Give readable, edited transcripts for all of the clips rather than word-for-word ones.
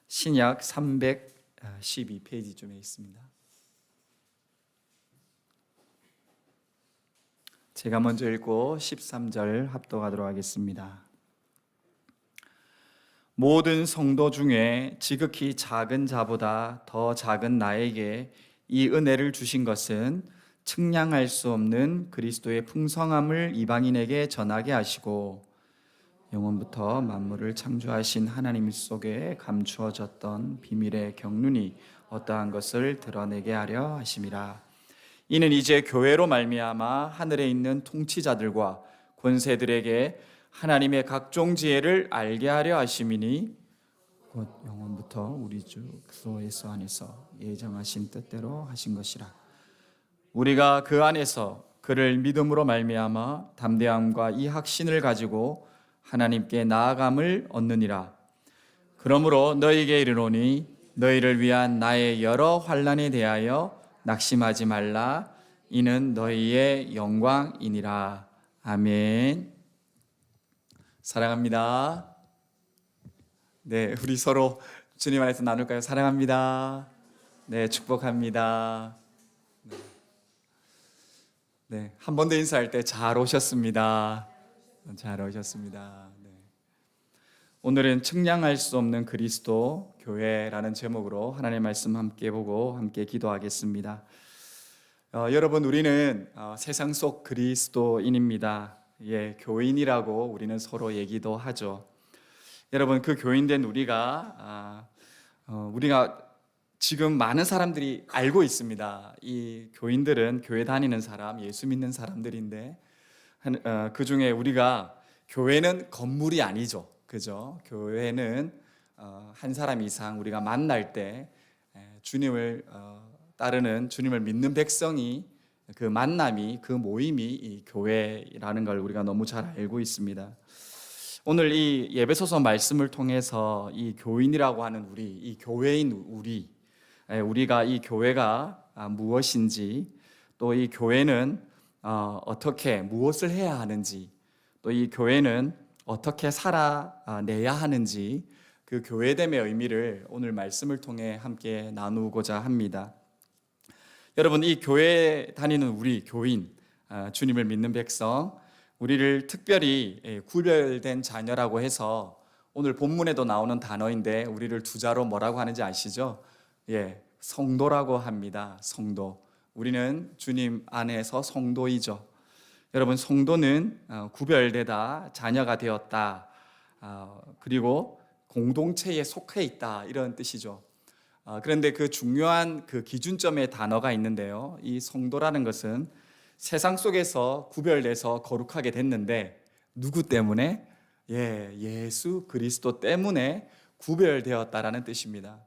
신약 312페이지쯤에 있습니다. 제가 먼저 읽고 13절 합독하도록 하겠습니다. 모든 성도 중에 지극히 작은 자보다 더 작은 나에게 이 은혜를 주신 것은 측량할 수 없는 그리스도의 풍성함을 이방인에게 전하게 하시고 영원부터 만물을 창조하신 하나님 속에 감추어졌던 비밀의 경륜이 어떠한 것을 드러내게 하려 하심이라. 이는 이제 교회로 말미암아 하늘에 있는 통치자들과 권세들에게 하나님의 각종 지혜를 알게 하려 하심이니 곧 영원부터 우리 주 그리스도 예수 안에서 예정하신 뜻대로 하신 것이라. 우리가 그 안에서 그를 믿음으로 말미암아 담대함과 이 확신을 가지고 하나님께 나아감을 얻느니라. 그러므로 너희에게 이르노니 너희를 위한 나의 여러 환난에 대하여 낙심하지 말라. 이는 너희의 영광이니라. 아멘. 사랑합니다. 네, 우리 서로 주님 안에서 나눌까요? 사랑합니다. 네, 축복합니다. 네, 한 번 더 인사할 때 잘 오셨습니다. 잘 오셨습니다. 네. 오늘은 측량할 수 없는 그리스도 교회라는 제목으로 하나님의 말씀 함께 보고 함께 기도하겠습니다. 여러분, 우리는 세상 속 그리스도인입니다. 예, 교인이라고 우리는 서로 얘기도 하죠. 여러분, 그 교인된 우리가 지금 많은 사람들이 알고 있습니다. 이 교인들은 교회 다니는 사람, 예수 믿는 사람들인데 그 중에 우리가 교회는 건물이 아니죠, 그죠? 교회는 한 사람 이상 우리가 만날 때 주님을 따르는 주님을 믿는 백성이 그 만남이 그 모임이 이 교회라는 걸 우리가 너무 잘 알고 있습니다. 오늘 이 예배소서 말씀을 통해서 이 교인이라고 하는 우리, 이 교회인 우리가 이 교회가 무엇인지, 또 이 교회는 어떻게 무엇을 해야 하는지, 또 이 교회는 어떻게 살아내야 하는지, 그 교회됨의 의미를 오늘 말씀을 통해 함께 나누고자 합니다. 여러분, 이 교회 다니는 우리 교인, 주님을 믿는 백성, 우리를 특별히 구별된 자녀라고 해서 오늘 본문에도 나오는 단어인데 우리를 두 자로 뭐라고 하는지 아시죠? 예, 성도라고 합니다. 성도. 우리는 주님 안에서 성도이죠. 여러분, 성도는 구별되다, 자녀가 되었다, 그리고 공동체에 속해 있다, 이런 뜻이죠. 그런데 그 중요한 그 기준점의 단어가 있는데요. 이 성도라는 것은 세상 속에서 구별돼서 거룩하게 됐는데 누구 때문에? 예수 그리스도 때문에 구별되었다라는 뜻입니다.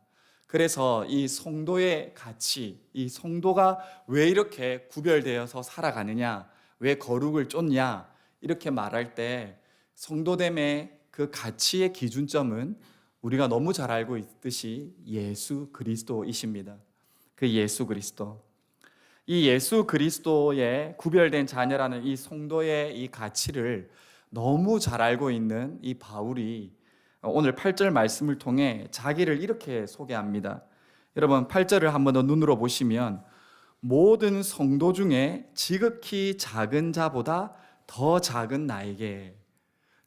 그래서 이 성도의 가치, 이 성도가 왜 이렇게 구별되어서 살아가느냐, 왜 거룩을 쫓냐, 이렇게 말할 때 성도됨의 그 가치의 기준점은 우리가 너무 잘 알고 있듯이 예수 그리스도이십니다. 그 예수 그리스도. 이 예수 그리스도의 구별된 자녀라는 이 성도의 이 가치를 너무 잘 알고 있는 이 바울이 오늘 8절 말씀을 통해 자기를 이렇게 소개합니다. 여러분, 8절을 한번 더 눈으로 보시면 모든 성도 중에 지극히 작은 자보다 더 작은 나에게.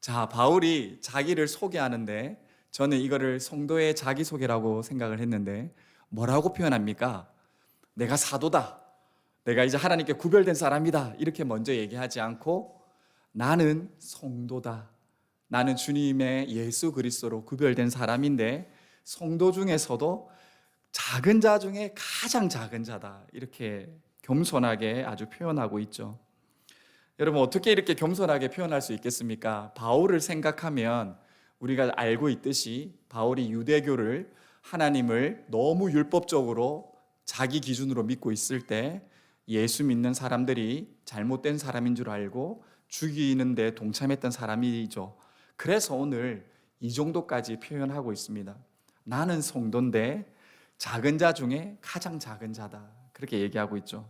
자, 바울이 자기를 소개하는데 저는 이거를 성도의 자기소개라고 생각을 했는데 뭐라고 표현합니까? 내가 사도다, 내가 이제 하나님께 구별된 사람이다, 이렇게 먼저 얘기하지 않고 나는 성도다, 나는 주님의 예수 그리스도로 구별된 사람인데 성도 중에서도 작은 자 중에 가장 작은 자다, 이렇게 겸손하게 아주 표현하고 있죠. 여러분, 어떻게 이렇게 겸손하게 표현할 수 있겠습니까? 바울을 생각하면 우리가 알고 있듯이 바울이 유대교를, 하나님을 너무 율법적으로 자기 기준으로 믿고 있을 때 예수 믿는 사람들이 잘못된 사람인 줄 알고 죽이는 데 동참했던 사람이죠. 그래서 오늘 이 정도까지 표현하고 있습니다. 나는 성도인데 작은 자 중에 가장 작은 자다, 그렇게 얘기하고 있죠.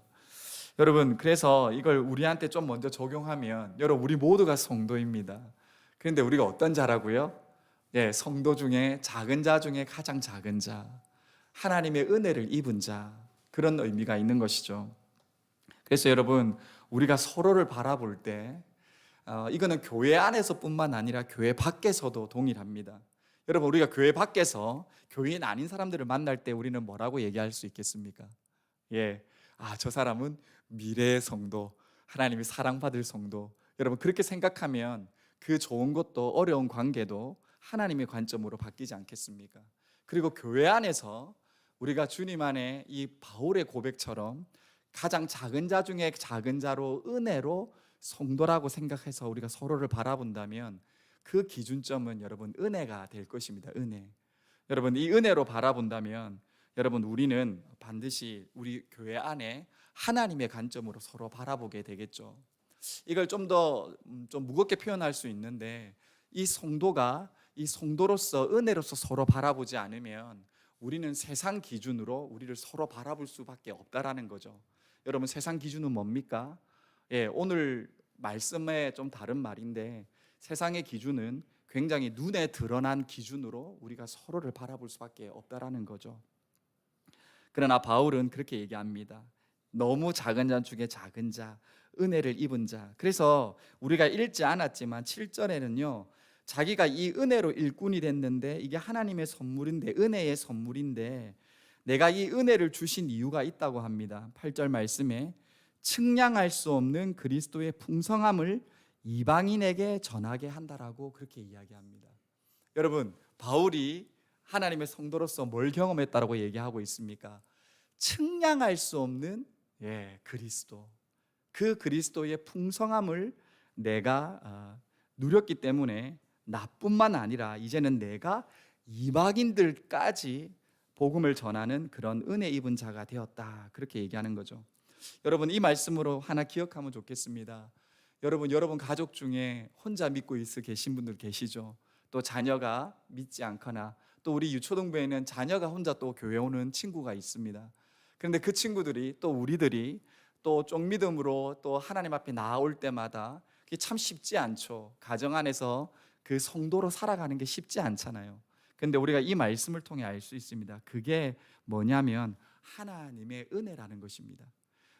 여러분, 그래서 이걸 우리한테 좀 먼저 적용하면, 여러분, 우리 모두가 성도입니다. 그런데 우리가 어떤 자라고요? 예, 성도 중에 작은 자 중에 가장 작은 자, 하나님의 은혜를 입은 자, 그런 의미가 있는 것이죠. 그래서 여러분, 우리가 서로를 바라볼 때 이거는 교회 안에서뿐만 아니라 교회 밖에서도 동일합니다. 여러분, 우리가 교회 밖에서 교인 아닌 사람들을 만날 때 우리는 뭐라고 얘기할 수 있겠습니까? 예, 저 사람은 미래의 성도, 하나님이 사랑받을 성도. 여러분, 그렇게 생각하면 그 좋은 것도 어려운 관계도 하나님의 관점으로 바뀌지 않겠습니까? 그리고 교회 안에서 우리가 주님 안에 이 바울의 고백처럼 가장 작은 자 중에 작은 자로 은혜로 성도라고 생각해서 우리가 서로를 바라본다면 그 기준점은 여러분 은혜가 될 것입니다. 은혜. 여러분, 이 은혜로 바라본다면 여러분, 우리는 반드시 우리 교회 안에 하나님의 관점으로 서로 바라보게 되겠죠. 이걸 좀 더 좀 무겁게 표현할 수 있는데, 이 성도가 이 성도로서 은혜로서 서로 바라보지 않으면 우리는 세상 기준으로 우리를 서로 바라볼 수밖에 없다라는 거죠. 여러분, 세상 기준은 뭡니까? 예, 오늘 말씀에 좀 다른 말인데, 세상의 기준은 굉장히 눈에 드러난 기준으로 우리가 서로를 바라볼 수밖에 없다라는 거죠. 그러나 바울은 그렇게 얘기합니다. 너무 작은 자 중에 작은 자, 은혜를 입은 자. 그래서 우리가 읽지 않았지만 7절에는요, 자기가 이 은혜로 일꾼이 됐는데 이게 하나님의 선물인데, 은혜의 선물인데 내가 이 은혜를 주신 이유가 있다고 합니다. 8절 말씀에 측량할 수 없는 그리스도의 풍성함을 이방인에게 전하게 한다라고 그렇게 이야기합니다. 여러분, 바울이 하나님의 성도로서 뭘 경험했다라고 얘기하고 있습니까? 측량할 수 없는 그리스도, 그 그리스도의 풍성함을 내가 누렸기 때문에 나뿐만 아니라 이제는 내가 이방인들까지 복음을 전하는 그런 은혜 입은 자가 되었다, 그렇게 얘기하는 거죠. 여러분, 이 말씀으로 하나 기억하면 좋겠습니다. 여러분 가족 중에 혼자 믿고 있어 계신 분들 계시죠? 또 자녀가 믿지 않거나, 또 우리 유초동부에는 자녀가 혼자 또 교회 오는 친구가 있습니다. 그런데 그 친구들이 또 우리들이 또 쪽믿음으로 또 하나님 앞에 나올 때마다 그게 참 쉽지 않죠. 가정 안에서 그 성도로 살아가는 게 쉽지 않잖아요. 그런데 우리가 이 말씀을 통해 알 수 있습니다. 그게 뭐냐면 하나님의 은혜라는 것입니다.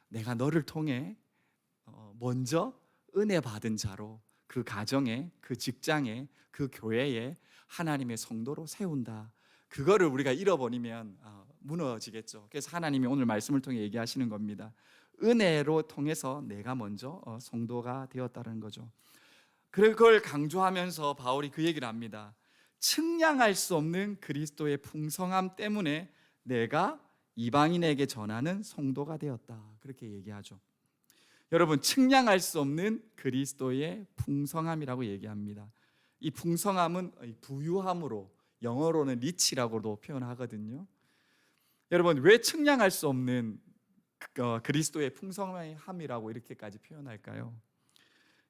내가 너를 통해 먼저 은혜 받은 자로 그 가정에, 그 직장에, 그 교회에 하나님의 성도로 세운다. 그거를 우리가 잃어버리면 무너지겠죠. 그래서 하나님이 오늘 말씀을 통해 얘기하시는 겁니다. 은혜로 통해서 내가 먼저 성도가 되었다는 거죠. 그걸 강조하면서 바울이 그 얘기를 합니다. 측량할 수 없는 그리스도의 풍성함 때문에 내가 이방인에게 전하는 성도가 되었다, 그렇게 얘기하죠. 여러분, 측량할 수 없는 그리스도의 풍성함이라고 얘기합니다. 이 풍성함은 부유함으로, 영어로는 리치라고도 표현하거든요. 여러분, 왜 측량할 수 없는 그리스도의 풍성함이라고 이렇게까지 표현할까요?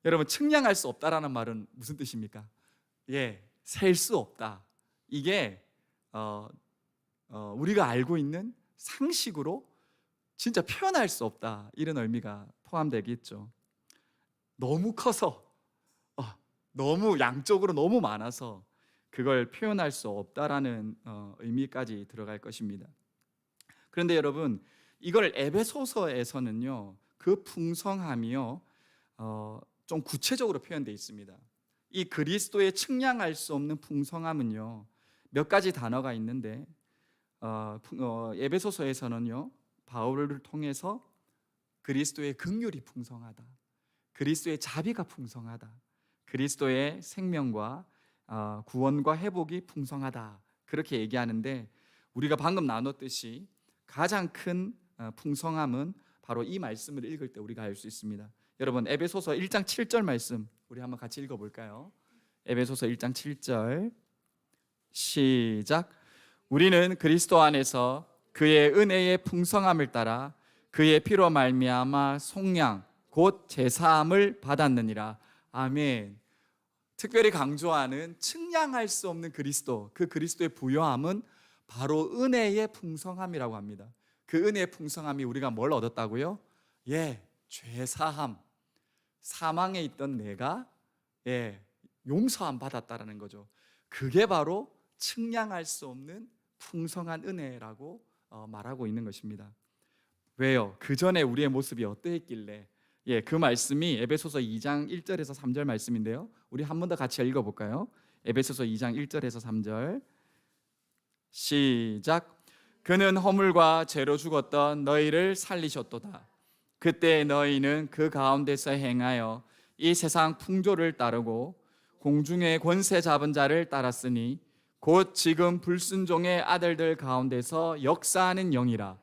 여러분, 측량할 수 없다라는 말은 무슨 뜻입니까? 셀 수 없다. 이게 우리가 알고 있는 상식으로 진짜 표현할 수 없다, 이런 의미가 포함되겠죠. 너무 커서, 너무 양쪽으로 너무 많아서 그걸 표현할 수 없다라는 의미까지 들어갈 것입니다. 그런데 여러분, 이걸 에베소서에서는요, 그 풍성함이요 좀 구체적으로 표현되어 있습니다. 이 그리스도의 측량할 수 없는 풍성함은요, 몇 가지 단어가 있는데 에베소서에서는요, 바울을 통해서 그리스도의 긍휼이 풍성하다, 그리스도의 자비가 풍성하다, 그리스도의 생명과 구원과 회복이 풍성하다, 그렇게 얘기하는데, 우리가 방금 나눴듯이 가장 큰 풍성함은 바로 이 말씀을 읽을 때 우리가 알 수 있습니다. 여러분, 에베소서 1장 7절 말씀 우리 한번 같이 읽어볼까요? 에베소서 1장 7절 시작. 우리는 그리스도 안에서 그의 은혜의 풍성함을 따라 그의 피로 말미암아 속량 곧 제사함을 받았느니라. 아멘. 특별히 강조하는 측량할 수 없는 그리스도, 그 그리스도의 부요함은 바로 은혜의 풍성함이라고 합니다. 그 은혜의 풍성함이 우리가 뭘 얻었다고요? 죄사함, 사망에 있던 내가 용서함 받았다라는 거죠. 그게 바로 측량할 수 없는 풍성한 은혜라고 말하고 있는 것입니다. 왜요? 그 전에 우리의 모습이 어떠했길래? 그 말씀이 에베소서 2장 1절에서 3절 말씀인데요. 우리 한 번 더 같이 읽어볼까요? 에베소서 2장 1절에서 3절 시작. 그는 허물과 죄로 죽었던 너희를 살리셨도다. 그때 너희는 그 가운데서 행하여 이 세상 풍조를 따르고 공중의 권세 잡은 자를 따랐으니 곧 지금 불순종의 아들들 가운데서 역사하는 영이라.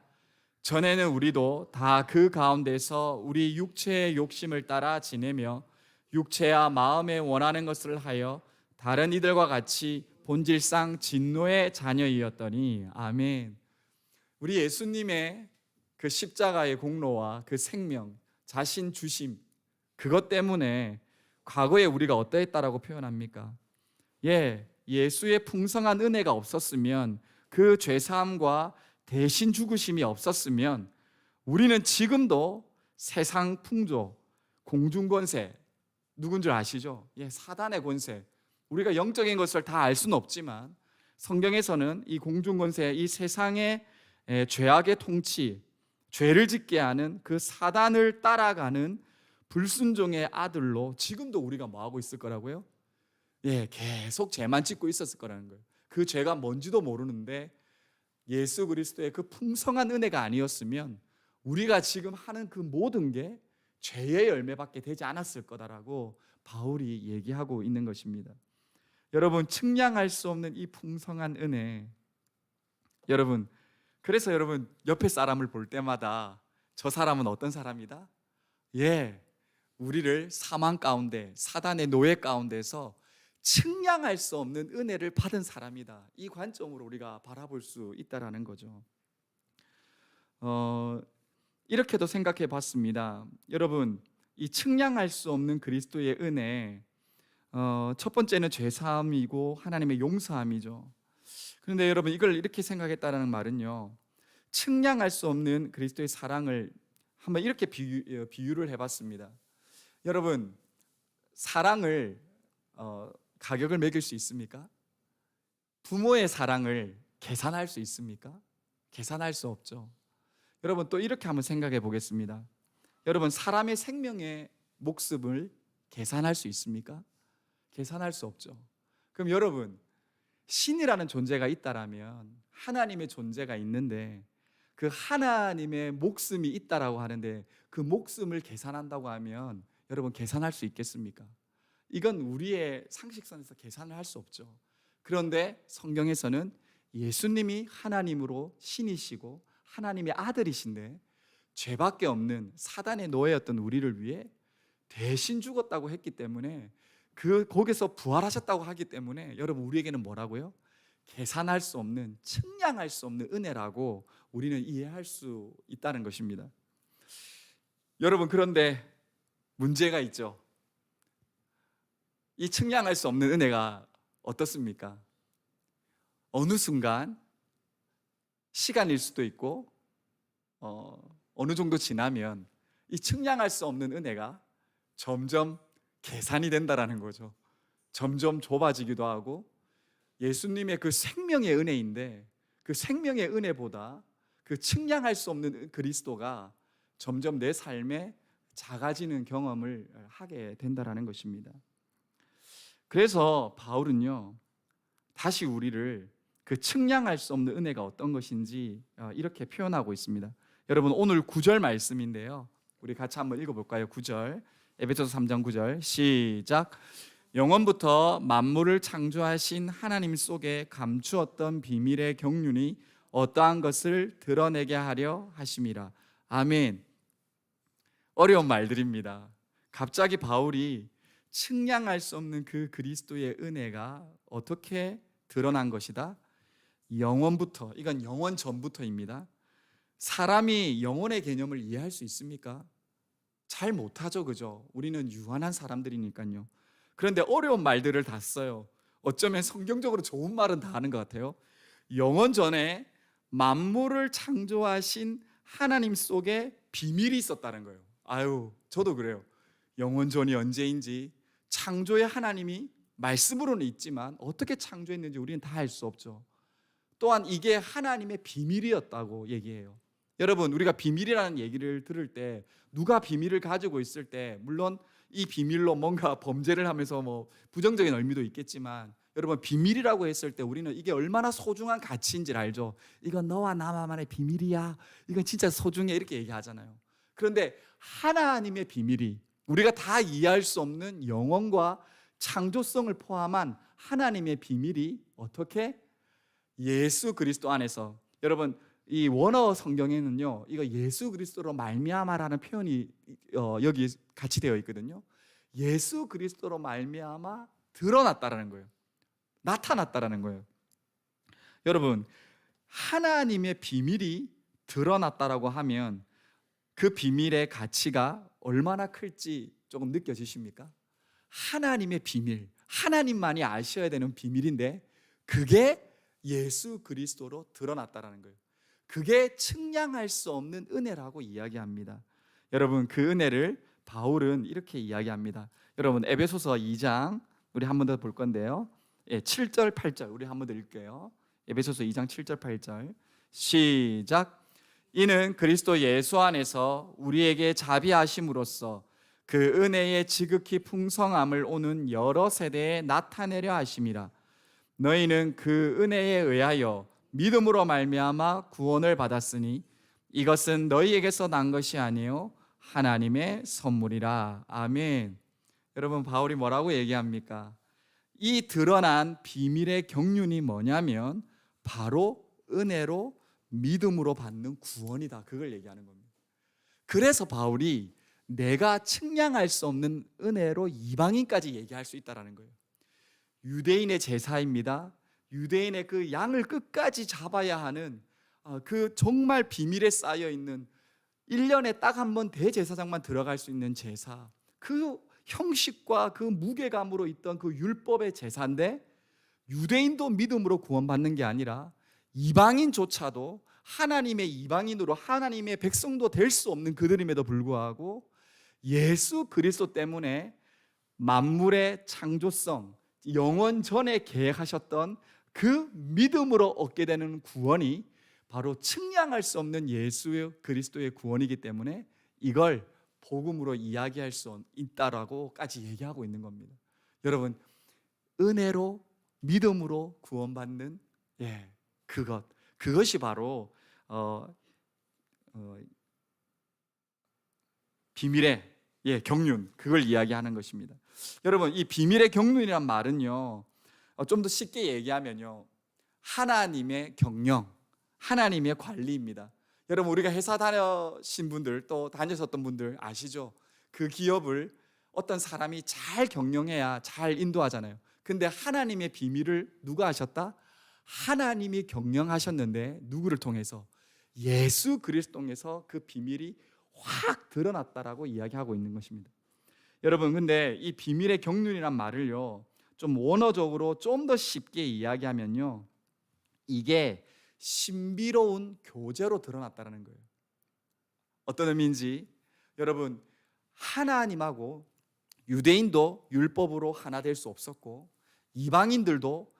전에는 우리도 다 그 가운데서 우리 육체의 욕심을 따라 지내며 육체와 마음에 원하는 것을 하여 다른 이들과 같이 본질상 진노의 자녀이었더니. 아멘. 우리 예수님의 그 십자가의 공로와 그 생명, 자신 주심, 그것 때문에 과거에 우리가 어떠했다라고 표현합니까? 예수의 풍성한 은혜가 없었으면, 그 죄사함과 대신 죽으심이 없었으면 우리는 지금도 세상 풍조, 공중권세, 누군 줄 아시죠? 사단의 권세. 우리가 영적인 것을 다 알 수는 없지만 성경에서는 이 공중권세, 이 세상의 죄악의 통치, 죄를 짓게 하는 그 사단을 따라가는 불순종의 아들로 지금도 우리가 뭐하고 있을 거라고요? 계속 죄만 짓고 있었을 거라는 거예요. 그 죄가 뭔지도 모르는데 예수 그리스도의 그 풍성한 은혜가 아니었으면 우리가 지금 하는 그 모든 게 죄의 열매밖에 되지 않았을 거다라고 바울이 얘기하고 있는 것입니다. 여러분, 측량할 수 없는 이 풍성한 은혜, 그래서 여러분 옆에 사람을 볼 때마다 저 사람은 어떤 사람이다? 우리를 사망 가운데, 사단의 노예 가운데서 측량할 수 없는 은혜를 받은 사람이다. 이 관점으로 우리가 바라볼 수 있다라는 거죠. 이렇게도 생각해 봤습니다. 여러분, 이 측량할 수 없는 그리스도의 은혜, 첫 번째는 죄사함이고 하나님의 용서함이죠. 그런데 여러분, 이걸 이렇게 생각했다는 말은요, 측량할 수 없는 그리스도의 사랑을 한번 이렇게 비유를 해봤습니다. 여러분, 사랑을 가격을 매길 수 있습니까? 부모의 사랑을 계산할 수 있습니까? 계산할 수 없죠. 여러분, 또 이렇게 한번 생각해 보겠습니다. 여러분, 사람의 생명의 목숨을 계산할 수 있습니까? 계산할 수 없죠. 그럼 여러분, 신이라는 존재가 있다라면, 하나님의 존재가 있는데 그 하나님의 목숨이 있다라고 하는데 그 목숨을 계산한다고 하면 여러분, 계산할 수 있겠습니까? 이건 우리의 상식선에서 계산을 할 수 없죠. 그런데 성경에서는 예수님이 하나님으로 신이시고 하나님의 아들이신데 죄밖에 없는 사단의 노예였던 우리를 위해 대신 죽었다고 했기 때문에, 거기서 부활하셨다고 하기 때문에 여러분, 우리에게는 뭐라고요? 계산할 수 없는, 측량할 수 없는 은혜라고 우리는 이해할 수 있다는 것입니다. 여러분, 그런데 문제가 있죠. 이 측량할 수 없는 은혜가 어떻습니까? 어느 순간, 시간일 수도 있고 어느 정도 지나면 이 측량할 수 없는 은혜가 점점 계산이 된다라는 거죠. 점점 좁아지기도 하고, 예수님의 그 생명의 은혜인데 그 생명의 은혜보다 그 측량할 수 없는 그리스도가 점점 내 삶에 작아지는 경험을 하게 된다라는 것입니다. 그래서 바울은요, 다시 우리를 그 측량할 수 없는 은혜가 어떤 것인지 이렇게 표현하고 있습니다. 여러분, 오늘 9절 말씀인데요, 우리 같이 한번 읽어볼까요? 9절, 에베소서 3장 9절 시작. 영원부터 만물을 창조하신 하나님 속에 감추었던 비밀의 경륜이 어떠한 것을 드러내게 하려 하심이라. 아멘. 어려운 말들입니다. 갑자기 바울이 측량할 수 없는 그 그리스도의 은혜가 어떻게 드러난 것이다? 영원부터, 이건 영원 전부터입니다. 사람이 영원의 개념을 이해할 수 있습니까? 잘 못하죠, 그죠? 우리는 유한한 사람들이니까요. 그런데 어려운 말들을 다 써요. 어쩌면 성경적으로 좋은 말은 다 하는 것 같아요. 영원 전에 만물을 창조하신 하나님 속에 비밀이 있었다는 거예요. 저도 그래요. 영원 전이 언제인지, 창조의 하나님이 말씀으로는 있지만 어떻게 창조했는지 우리는 다 알 수 없죠. 또한 이게 하나님의 비밀이었다고 얘기해요. 여러분, 우리가 비밀이라는 얘기를 들을 때 누가 비밀을 가지고 있을 때 물론 이 비밀로 뭔가 범죄를 하면서 뭐 부정적인 의미도 있겠지만, 여러분, 비밀이라고 했을 때 우리는 이게 얼마나 소중한 가치인지를 알죠. 이건 너와 나만의 비밀이야, 이건 진짜 소중해, 이렇게 얘기하잖아요. 그런데 하나님의 비밀이, 우리가 다 이해할 수 없는 영원과 창조성을 포함한 하나님의 비밀이 어떻게 예수 그리스도 안에서, 여러분, 이 원어 성경에는요, 이거 예수 그리스도로 말미암아라는 표현이 여기 같이 되어 있거든요. 예수 그리스도로 말미암아 드러났다라는 거예요. 나타났다라는 거예요. 여러분, 하나님의 비밀이 드러났다라고 하면 그 비밀의 가치가 얼마나 클지 조금 느껴지십니까? 하나님의 비밀, 하나님만이 아셔야 되는 비밀인데 그게 예수 그리스도로 드러났다라는 거예요. 그게 측량할 수 없는 은혜라고 이야기합니다. 여러분, 그 은혜를 바울은 이렇게 이야기합니다. 여러분, 에베소서 2장 우리 한 번 더 볼 건데요. 7절 8절 우리 한 번 더 읽게요. 에베소서 2장 7절 8절 시작. 이는 그리스도 예수 안에서 우리에게 자비하심으로써 그 은혜의 지극히 풍성함을 오는 여러 세대에 나타내려 하심이라. 너희는 그 은혜에 의하여 믿음으로 말미암아 구원을 받았으니 이것은 너희에게서 난 것이 아니요 하나님의 선물이라. 아멘. 여러분, 바울이 뭐라고 얘기합니까? 이 드러난 비밀의 경륜이 뭐냐면 바로 은혜로 믿음으로 받는 구원이다, 그걸 얘기하는 겁니다. 그래서 바울이 내가 측량할 수 없는 은혜로 이방인까지 얘기할 수 있다는 거예요. 유대인의 제사입니다. 유대인의 그 양을 끝까지 잡아야 하는 그 정말 비밀에 쌓여있는 1년에 딱 한 번 대제사장만 들어갈 수 있는 제사, 그 형식과 그 무게감으로 있던 그 율법의 제사인데 유대인도 믿음으로 구원받는 게 아니라 이방인조차도 하나님의 이방인으로 하나님의 백성도 될 수 없는 그들임에도 불구하고 예수 그리스도 때문에 만물의 창조성, 영원 전에 계획하셨던 그 믿음으로 얻게 되는 구원이 바로 측량할 수 없는 예수 그리스도의 구원이기 때문에 이걸 복음으로 이야기할 수 있다라고까지 얘기하고 있는 겁니다. 여러분, 은혜로 믿음으로 구원받는 그것이 바로 비밀의 경륜, 그걸 이야기하는 것입니다. 여러분, 이 비밀의 경륜이란 말은요, 좀 더 쉽게 얘기하면요, 하나님의 경영, 하나님의 관리입니다. 여러분, 우리가 회사 다니신 분들, 또 다녔었던 분들 아시죠? 그 기업을 어떤 사람이 잘 경영해야 잘 인도하잖아요. 근데 하나님의 비밀을 누가 하셨다? 하나님이 경영하셨는데 누구를 통해서? 예수 그리스도 통해서 그 비밀이 확 드러났다라고 이야기하고 있는 것입니다. 여러분, 근데 이 비밀의 경륜이란 말을요, 좀 원어적으로 좀 더 쉽게 이야기하면요, 이게 신비로운 교제로 드러났다는 거예요. 어떤 의미인지, 여러분, 하나님하고 유대인도 율법으로 하나 될 수 없었고 이방인들도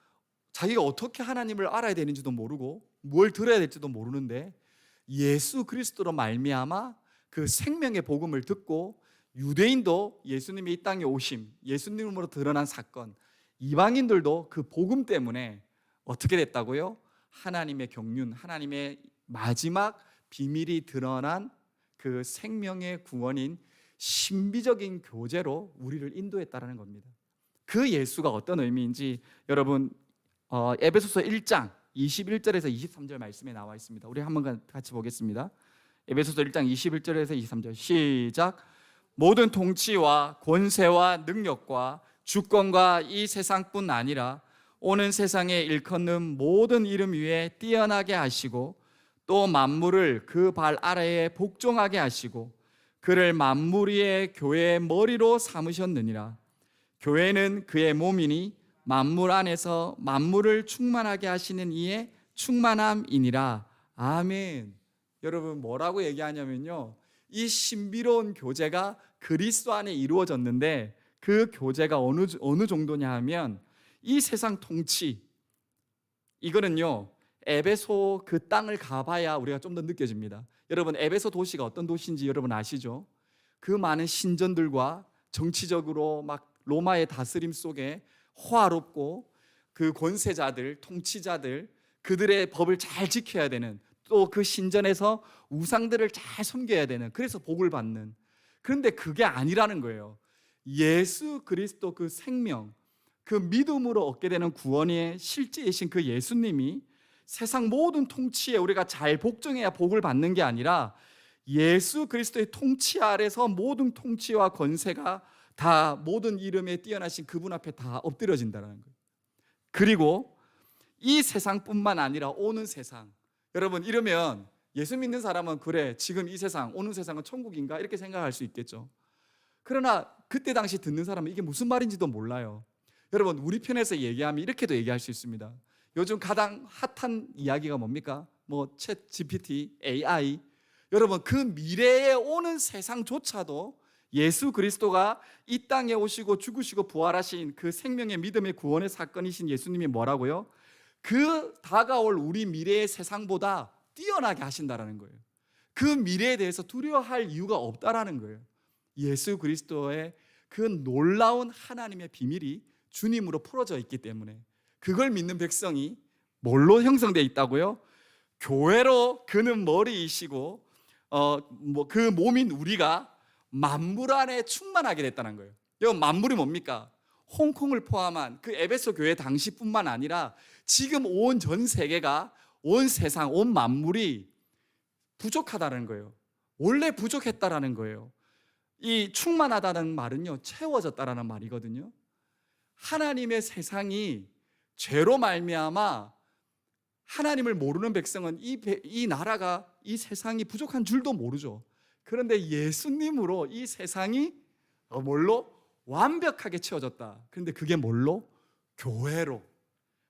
자기가 어떻게 하나님을 알아야 되는지도 모르고 뭘 들어야 될지도 모르는데 예수 그리스도로 말미암아 그 생명의 복음을 듣고 유대인도 예수님이 이 땅에 오심, 예수님으로 드러난 사건, 이방인들도 그 복음 때문에 어떻게 됐다고요? 하나님의 경륜, 하나님의 마지막 비밀이 드러난 그 생명의 구원인 신비적인 교제로 우리를 인도했다는 겁니다. 그 예수가 어떤 의미인지 여러분, 에베소서 1장 21절에서 23절 말씀에 나와 있습니다. 우리 한번 같이 보겠습니다. 에베소서 1장 21절에서 23절 시작. 모든 통치와 권세와 능력과 주권과 이 세상뿐 아니라 오는 세상에 일컫는 모든 이름 위에 뛰어나게 하시고 또 만물을 그 발 아래에 복종하게 하시고 그를 만물 위의 교회의 머리로 삼으셨느니라. 교회는 그의 몸이니 만물 안에서 만물을 충만하게 하시는 이의 충만함이니라. 아멘. 여러분, 뭐라고 얘기하냐면요, 이 신비로운 교제가 그리스도 안에 이루어졌는데 그 교제가 어느 정도냐 하면 이 세상 통치, 이거는요 에베소 그 땅을 가봐야 우리가 좀 더 느껴집니다. 여러분 에베소 도시가 어떤 도시인지 여러분 아시죠? 그 많은 신전들과 정치적으로 막 로마의 다스림 속에 호화롭고 그 권세자들, 통치자들, 그들의 법을 잘 지켜야 되는, 또 그 신전에서 우상들을 잘 섬겨야 되는, 그래서 복을 받는. 그런데 그게 아니라는 거예요. 예수 그리스도 그 생명, 그 믿음으로 얻게 되는 구원의 실제이신 그 예수님이 세상 모든 통치에 우리가 잘 복종해야 복을 받는 게 아니라 예수 그리스도의 통치 아래서 모든 통치와 권세가 다 모든 이름에 뛰어나신 그분 앞에 다 엎드려진다는 거예요. 그리고 이 세상뿐만 아니라 오는 세상, 여러분 이러면 예수 믿는 사람은 그래 지금 이 세상, 오는 세상은 천국인가 이렇게 생각할 수 있겠죠. 그러나 그때 당시 듣는 사람은 이게 무슨 말인지도 몰라요. 여러분 우리 편에서 얘기하면 이렇게도 얘기할 수 있습니다. 요즘 가장 핫한 이야기가 뭡니까? 뭐 챗 GPT, AI. 여러분 그 미래에 오는 세상조차도 예수 그리스도가 이 땅에 오시고 죽으시고 부활하신 그 생명의 믿음의 구원의 사건이신 예수님이 뭐라고요? 그 다가올 우리 미래의 세상보다 뛰어나게 하신다라는 거예요. 그 미래에 대해서 두려워할 이유가 없다라는 거예요. 예수 그리스도의 그 놀라운 하나님의 비밀이 주님으로 풀어져 있기 때문에 그걸 믿는 백성이 뭘로 형성되어 있다고요? 교회로 그는 머리이시고 그 몸인 우리가 만물 안에 충만하게 됐다는 거예요. 여러분 만물이 뭡니까? 홍콩을 포함한 그 에베소 교회 당시뿐만 아니라 지금 온 전 세계가, 온 세상, 온 만물이 부족하다는 거예요. 원래 부족했다라는 거예요. 이 충만하다는 말은요 채워졌다라는 말이거든요. 하나님의 세상이 죄로 말미암아 하나님을 모르는 백성은 이 나라가, 이 세상이 부족한 줄도 모르죠. 그런데 예수님으로 이 세상이 뭘로? 완벽하게 채워졌다. 그런데 그게 뭘로? 교회로.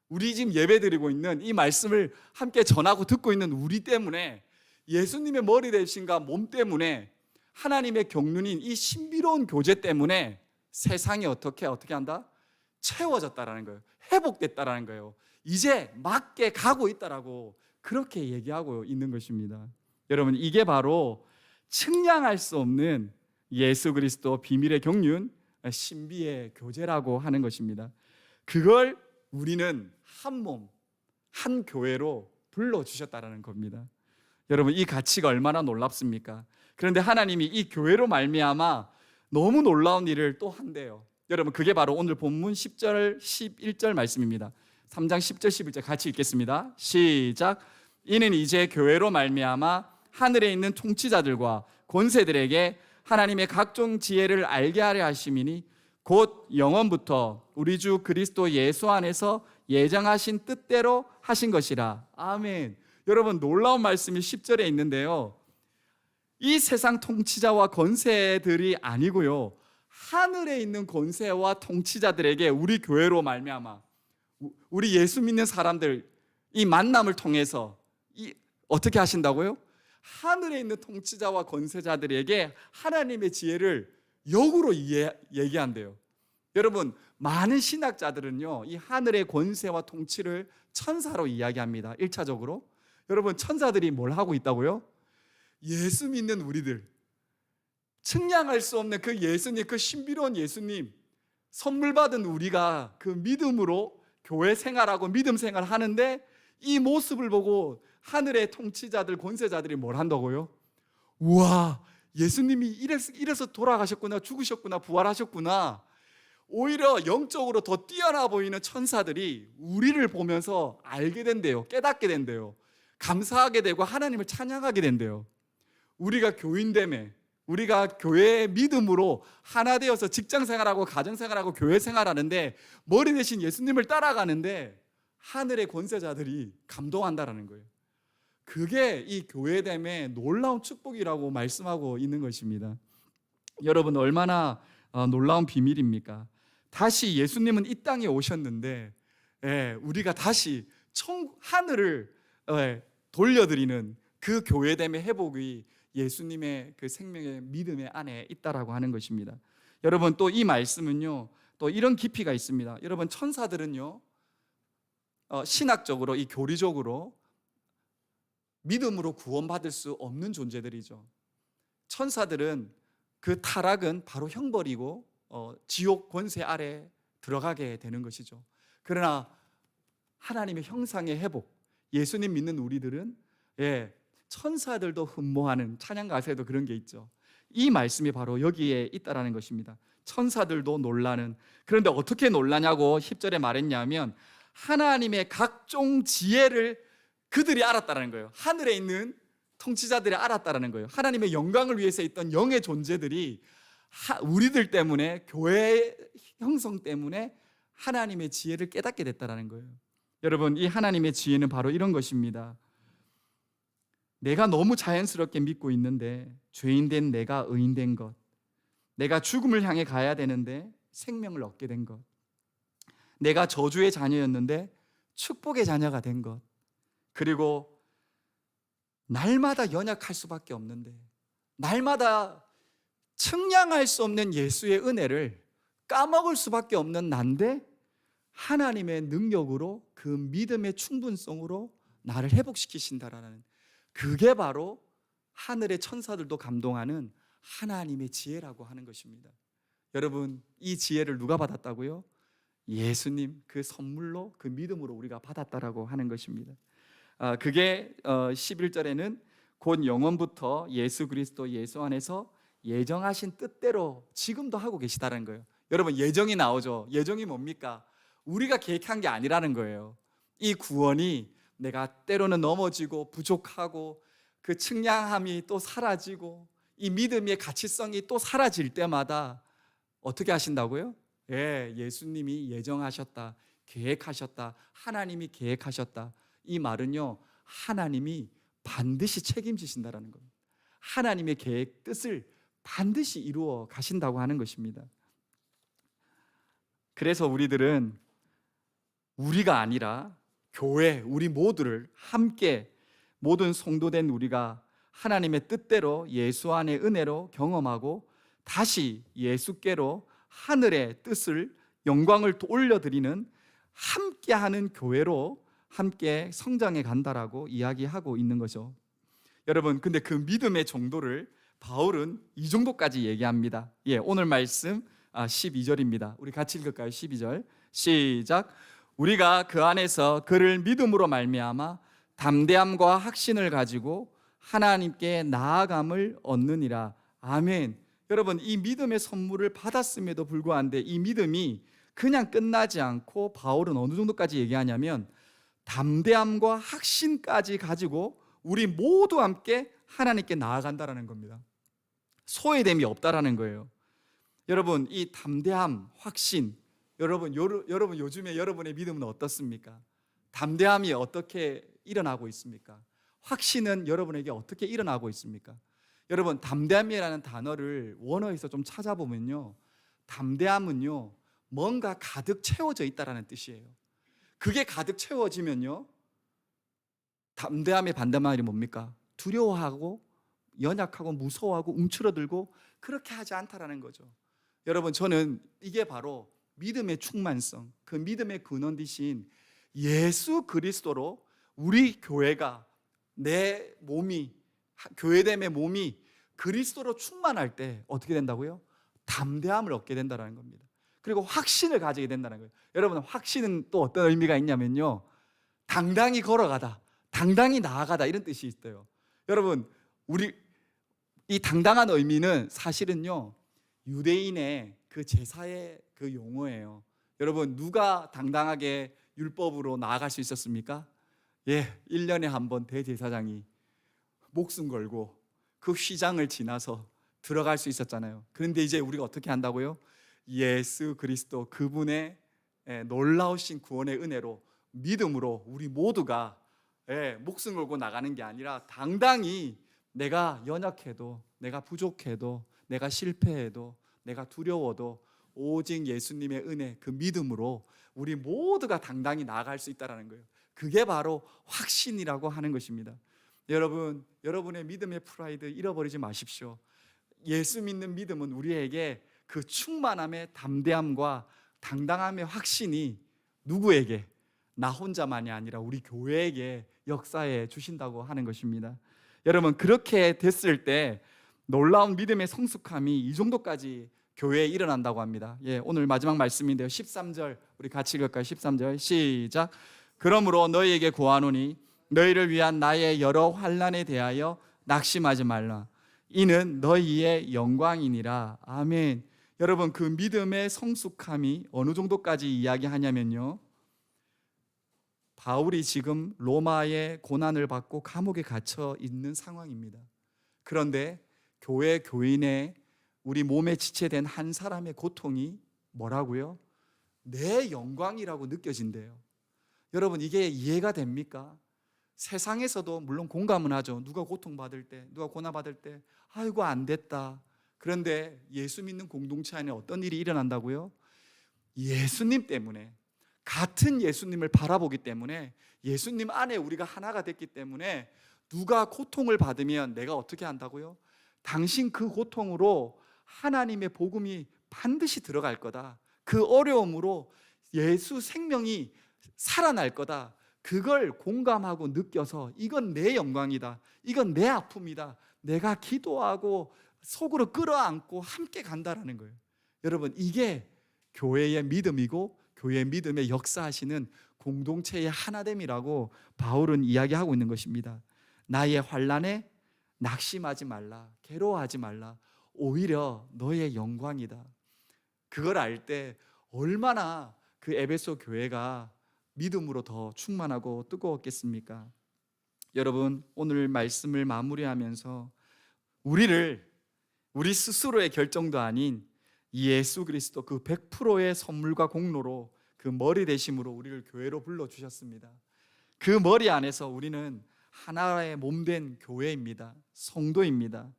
우리 지금 예배드리고 있는 이 말씀을 함께 전하고 듣고 있는 우리 때문에, 예수님의 머리 되신가 몸 때문에, 하나님의 경륜인 이 신비로운 교제 때문에 세상이 어떻게 한다? 채워졌다라는 거예요. 회복됐다라는 거예요. 이제 맞게 가고 있다라고 그렇게 얘기하고 있는 것입니다. 여러분 이게 바로 측량할 수 없는 예수 그리스도 비밀의 경륜, 신비의 교제라고 하는 것입니다. 그걸 우리는 한 몸, 한 교회로 불러주셨다라는 겁니다. 여러분 이 가치가 얼마나 놀랍습니까? 그런데 하나님이 이 교회로 말미암아 너무 놀라운 일을 또 한대요. 여러분 그게 바로 오늘 본문 10절 11절 말씀입니다. 3장 10절 11절 같이 읽겠습니다. 시작. 이는 이제 교회로 말미암아 하늘에 있는 통치자들과 권세들에게 하나님의 각종 지혜를 알게 하려 하심이니 곧 영원부터 우리 주 그리스도 예수 안에서 예정하신 뜻대로 하신 것이라. 아멘. 여러분 놀라운 말씀이 10절에 있는데요, 이 세상 통치자와 권세들이 아니고요, 하늘에 있는 권세와 통치자들에게 우리 교회로 말미암아, 우리 예수 믿는 사람들 이 만남을 통해서 어떻게 하신다고요? 하늘에 있는 통치자와 권세자들에게 하나님의 지혜를 역으로 얘기한대요. 여러분 많은 신학자들은요 이 하늘의 권세와 통치를 천사로 이야기합니다. 1차적으로 여러분 천사들이 뭘 하고 있다고요? 예수 믿는 우리들, 측량할 수 없는 그 예수님, 그 신비로운 예수님 선물 받은 우리가 그 믿음으로 교회 생활하고 믿음 생활 하는데 이 모습을 보고 하늘의 통치자들, 권세자들이 뭘 한다고요? 우와, 예수님이 이래서 돌아가셨구나, 죽으셨구나, 부활하셨구나. 오히려 영적으로 더 뛰어나 보이는 천사들이 우리를 보면서 알게 된대요. 깨닫게 된대요. 감사하게 되고 하나님을 찬양하게 된대요. 우리가 교인됨에, 우리가 교회의 믿음으로 하나 되어서 직장생활하고 가정생활하고 교회생활하는데 머리 대신 예수님을 따라가는데 하늘의 권세자들이 감동한다라는 거예요. 그게 이 교회됨의 놀라운 축복이라고 말씀하고 있는 것입니다. 여러분 얼마나 놀라운 비밀입니까? 다시 예수님은 이 땅에 오셨는데 우리가 다시 하늘을 돌려드리는 그 교회됨의 회복이 예수님의 그 생명의 믿음의 안에 있다라고 하는 것입니다. 여러분 또 이 말씀은요 또 이런 깊이가 있습니다. 여러분 천사들은요 신학적으로 이 교리적으로 믿음으로 구원받을 수 없는 존재들이죠. 천사들은 그 타락은 바로 형벌이고 지옥 권세 아래 들어가게 되는 것이죠. 그러나 하나님의 형상의 회복, 예수님 믿는 우리들은 천사들도 흠모하는 찬양 가사에도 그런 게 있죠. 이 말씀이 바로 여기에 있다라는 것입니다. 천사들도 놀라는. 그런데 어떻게 놀라냐고 10절에 말했냐면 하나님의 각종 지혜를 그들이 알았다라는 거예요. 하늘에 있는 통치자들이 알았다라는 거예요. 하나님의 영광을 위해서 있던 영의 존재들이 우리들 때문에, 교회의 형성 때문에 하나님의 지혜를 깨닫게 됐다라는 거예요. 여러분, 이 하나님의 지혜는 바로 이런 것입니다. 내가 너무 자연스럽게 믿고 있는데 죄인된 내가 의인된 것, 내가 죽음을 향해 가야 되는데 생명을 얻게 된 것, 내가 저주의 자녀였는데 축복의 자녀가 된 것, 그리고 날마다 연약할 수밖에 없는데 날마다 측량할 수 없는 예수의 은혜를 까먹을 수밖에 없는 난데 하나님의 능력으로 그 믿음의 충분성으로 나를 회복시키신다라는, 그게 바로 하늘의 천사들도 감동하는 하나님의 지혜라고 하는 것입니다. 여러분, 이 지혜를 누가 받았다고요? 예수님, 그 선물로, 그 믿음으로 우리가 받았다라고 하는 것입니다. 그게 11절에는 곧 영원부터 예수 그리스도 예수 안에서 예정하신 뜻대로 지금도 하고 계시다는 거예요. 여러분, 예정이 나오죠. 예정이 뭡니까? 우리가 계획한 게 아니라는 거예요. 이 구원이 내가 때로는 넘어지고 부족하고 그 측량함이 또 사라지고 이 믿음의 가치성이 또 사라질 때마다 어떻게 하신다고요? 예수님이 예정하셨다, 계획하셨다, 하나님이 계획하셨다. 이 말은요, 하나님이 반드시 책임지신다라는 겁니다. 하나님의 계획, 뜻을 반드시 이루어 가신다고 하는 것입니다. 그래서 우리들은 우리가 아니라 교회, 우리 모두를 함께, 모든 성도된 우리가 하나님의 뜻대로 예수 안의 은혜로 경험하고 다시 예수께로 하늘의 뜻을, 영광을 올려드리는 함께하는 교회로 함께 성장해 간다라고 이야기하고 있는 거죠. 여러분, 근데 그 믿음의 정도를 바울은 이 정도까지 얘기합니다. 오늘 말씀 12절입니다. 우리 같이 읽을까요? 12절 시작. 우리가 그 안에서 그를 믿음으로 말미암아 담대함과 확신을 가지고 하나님께 나아감을 얻느니라. 아멘. 여러분, 이 믿음의 선물을 받았음에도 불구한데 이 믿음이 그냥 끝나지 않고 바울은 어느 정도까지 얘기하냐면 담대함과 확신까지 가지고 우리 모두 함께 하나님께 나아간다라는 겁니다. 소외됨이 없다라는 거예요. 여러분, 이 담대함, 확신, 여러분 요즘에 여러분의 믿음은 어떻습니까? 담대함이 어떻게 일어나고 있습니까? 확신은 여러분에게 어떻게 일어나고 있습니까? 여러분, 담대함이라는 단어를 원어에서 좀 찾아보면요, 담대함은요, 뭔가 가득 채워져 있다라는 뜻이에요. 그게 가득 채워지면요, 담대함의 반대말이 뭡니까? 두려워하고 연약하고 무서워하고 움츠러들고 그렇게 하지 않다라는 거죠. 여러분, 저는 이게 바로 믿음의 충만성, 그 믿음의 근원 되신 예수 그리스도로 우리 교회가, 내 몸이, 교회됨의 몸이 그리스도로 충만할 때 어떻게 된다고요? 담대함을 얻게 된다는 겁니다. 그리고 확신을 가지게 된다는 거예요. 여러분, 확신은 또 어떤 의미가 있냐면요, 당당히 걸어가다, 당당히 나아가다, 이런 뜻이 있어요. 여러분, 우리 이 당당한 의미는 사실은요, 유대인의 그 제사의 그 용어예요. 여러분, 누가 당당하게 율법으로 나아갈 수 있었습니까? 1년에 한 번 대제사장이 목숨 걸고 그 휘장을 지나서 들어갈 수 있었잖아요. 그런데 이제 우리가 어떻게 한다고요? 예수 그리스도, 그분의 놀라우신 구원의 은혜로, 믿음으로 우리 모두가 목숨 걸고 나가는 게 아니라 당당히 내가 연약해도, 내가 부족해도, 내가 실패해도, 내가 두려워도 오직 예수님의 은혜, 그 믿음으로 우리 모두가 당당히 나아갈 수 있다는 거예요. 그게 바로 확신이라고 하는 것입니다. 여러분, 여러분의 믿음의 프라이드 잃어버리지 마십시오. 예수 믿는 믿음은 우리에게 그 충만함의 담대함과 당당함의 확신이 누구에게? 나 혼자만이 아니라 우리 교회에게 역사해 주신다고 하는 것입니다. 여러분, 그렇게 됐을 때 놀라운 믿음의 성숙함이 이 정도까지 교회에 일어난다고 합니다. 오늘 마지막 말씀인데요, 13절 우리 같이 읽을까요? 13절 시작. 그러므로 너희에게 구하노니 너희를 위한 나의 여러 환난에 대하여 낙심하지 말라. 이는 너희의 영광이니라. 아멘. 여러분, 그 믿음의 성숙함이 어느 정도까지 이야기하냐면요, 바울이 지금 로마의 고난을 받고 감옥에 갇혀 있는 상황입니다. 그런데 교회 교인의 우리 몸에 지체된 한 사람의 고통이 뭐라고요? 내 영광이라고 느껴진대요. 여러분, 이게 이해가 됩니까? 세상에서도 물론 공감은 하죠. 누가 고통받을 때, 누가 고난받을 때 아이고 안 됐다. 그런데 예수 믿는 공동체 안에 어떤 일이 일어난다고요? 예수님 때문에, 같은 예수님을 바라보기 때문에, 예수님 안에 우리가 하나가 됐기 때문에 누가 고통을 받으면 내가 어떻게 한다고요? 당신 그 고통으로 하나님의 복음이 반드시 들어갈 거다. 그 어려움으로 예수 생명이 살아날 거다. 그걸 공감하고 느껴서 이건 내 영광이다. 이건 내 아픔이다. 내가 기도하고 속으로 끌어안고 함께 간다라는 거예요. 여러분, 이게 교회의 믿음이고 교회의 믿음에 역사하시는 공동체의 하나됨이라고 바울은 이야기하고 있는 것입니다. 나의 환난에 낙심하지 말라. 괴로워하지 말라. 오히려 너의 영광이다. 그걸 알 때 얼마나 그 에베소 교회가 믿음으로 더 충만하고 뜨거웠겠습니까? 여러분, 오늘 말씀을 마무리하면서 우리 스스로의 결정도 아닌 예수 그리스도 그 100%의 선물과 공로로 그 머리 대심으로 우리를 교회로 불러주셨습니다. 그 머리 안에서 우리는 하나의 몸된 교회입니다. 성도입니다.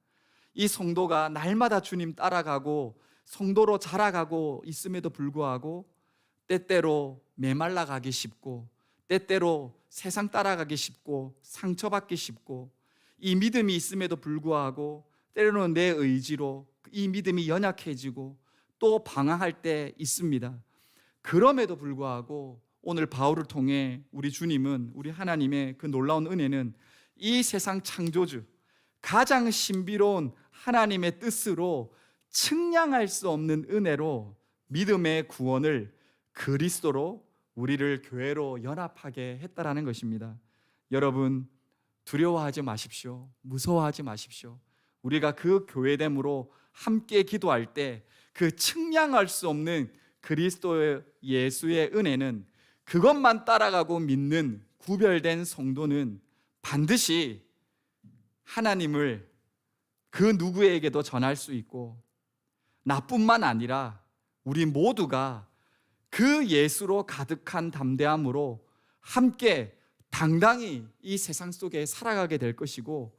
이 성도가 날마다 주님 따라가고 성도로 자라가고 있음에도 불구하고 때때로 메말라 가기 쉽고, 때때로 세상 따라가기 쉽고, 상처받기 쉽고, 이 믿음이 있음에도 불구하고 때로는 내 의지로 이 믿음이 연약해지고 또 방황할 때 있습니다. 그럼에도 불구하고 오늘 바울을 통해 우리 주님은, 우리 하나님의 그 놀라운 은혜는 이 세상 창조주, 가장 신비로운 하나님의 뜻으로 측량할 수 없는 은혜로 믿음의 구원을 그리스도로 우리를 교회로 연합하게 했다라는 것입니다. 여러분, 두려워하지 마십시오. 무서워하지 마십시오. 우리가 그 교회됨으로 함께 기도할 때 그 측량할 수 없는 그리스도의 예수의 은혜는, 그것만 따라가고 믿는 구별된 성도는 반드시 하나님을 그 누구에게도 전할 수 있고, 나뿐만 아니라 우리 모두가 그 예수로 가득한 담대함으로 함께 당당히 이 세상 속에 살아가게 될 것이고,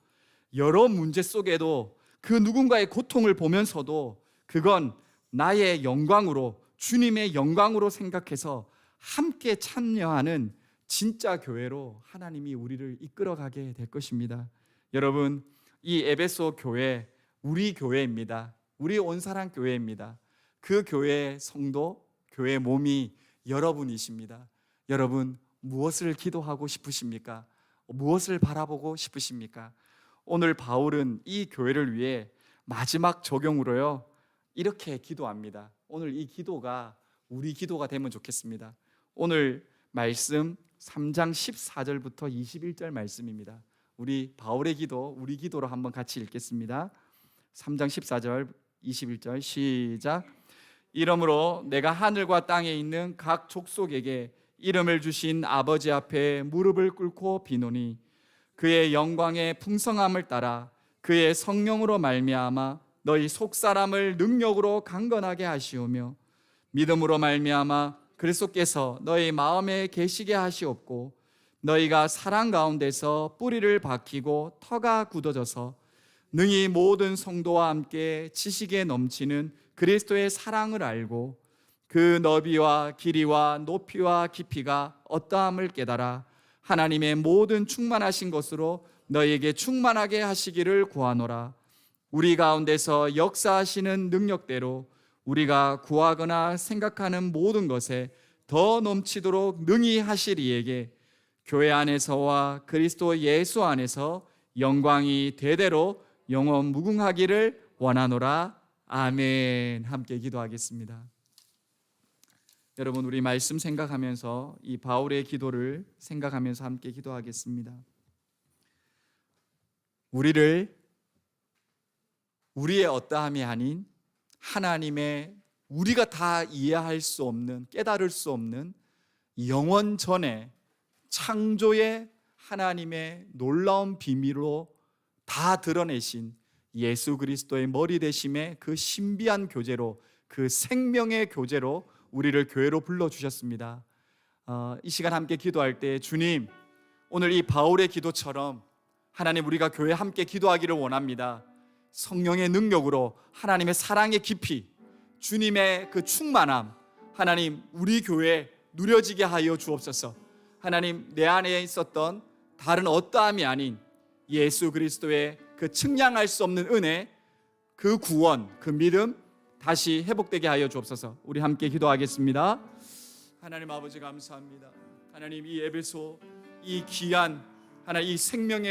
여러 문제 속에도 그 누군가의 고통을 보면서도 그건 나의 영광으로, 주님의 영광으로 생각해서 함께 참여하는 진짜 교회로 하나님이 우리를 이끌어가게 될 것입니다. 여러분, 이 에베소 교회 우리 교회입니다. 우리 온사랑 교회입니다. 그 교회의 성도, 교회의 몸이 여러분이십니다. 여러분, 무엇을 기도하고 싶으십니까? 무엇을 바라보고 싶으십니까? 오늘 바울은 이 교회를 위해 마지막 적용으로요, 이렇게 기도합니다. 오늘 이 기도가 우리 기도가 되면 좋겠습니다. 오늘 말씀 3장 14절부터 21절 말씀입니다. 우리 바울의 기도, 우리 기도로 한번 같이 읽겠습니다. 3장 14절 21절 시작. 이러므로 내가 하늘과 땅에 있는 각 족속에게 이름을 주신 아버지 앞에 무릎을 꿇고 비노니, 그의 영광의 풍성함을 따라 그의 성령으로 말미암아 너희 속사람을 능력으로 강건하게 하시오며, 믿음으로 말미암아 그리스도께서 너희 마음에 계시게 하시옵고, 너희가 사랑 가운데서 뿌리를 박히고 터가 굳어져서 능히 모든 성도와 함께 지식에 넘치는 그리스도의 사랑을 알고 그 너비와 길이와 높이와 깊이가 어떠함을 깨달아 하나님의 모든 충만하신 것으로 너희에게 충만하게 하시기를 구하노라. 우리 가운데서 역사하시는 능력대로 우리가 구하거나 생각하는 모든 것에 더 넘치도록 능히 하실 이에게 교회 안에서와 그리스도 예수 안에서 영광이 대대로 영원 무궁하기를 원하노라. 아멘. 함께 기도하겠습니다. 여러분, 우리 말씀 생각하면서 이 바울의 기도를 생각하면서 함께 기도하겠습니다. 우리를 우리의 어떠함이 아닌 하나님의 우리가 다 이해할 수 없는, 깨달을 수 없는 영원 전에 창조의 하나님의 놀라운 비밀로 다 드러내신 예수 그리스도의 머리 되심의 그 신비한 교제로, 그 생명의 교제로 우리를 교회로 불러주셨습니다. 이 시간 함께 기도할 때 주님, 오늘 이 바울의 기도처럼 하나님, 우리가 교회 함께 기도하기를 원합니다. 성령의 능력으로 하나님의 사랑의 깊이, 주님의 그 충만함, 하나님 우리 교회에 누려지게 하여 주옵소서. 하나님, 내 안에 있었던 다른 어떠함이 아닌 예수 그리스도의 그 측량할 수 없는 은혜, 그 구원, 그 믿음 다시 회복되게 하여 주옵소서. 우리 함께 기도하겠습니다. 하나님 아버지, 감사합니다. 하나님, 이 에베소, 이 귀한 하나님, 이 생명의